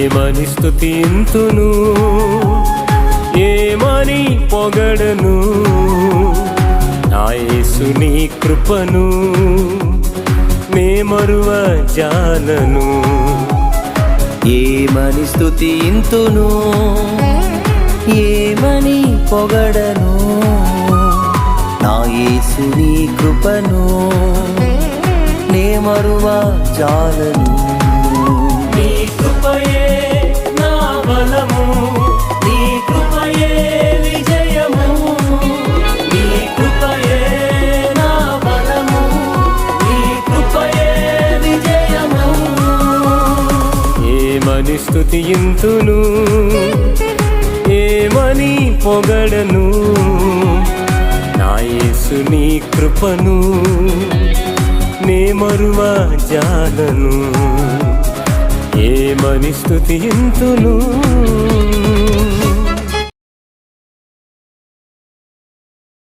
ఏమని స్తుతింతును, ఏమని పొగడను, నా యేసుని కృపను నే మరువజాలను. ఏమని స్తుతింతును, ఏమని పొగడను, నా యేసుని కృపను నే మరువజాలను. నీ కృపయే నా బలము, నీ కృపయే విజయము, నీ కృపయే నా బలము, నీ కృపయే విజయము. ఏమని స్తుతింతును, ఏమని పొగడను, నా యేసుని కృపను నే మరువజాలను. ఏమని స్తుతింతును.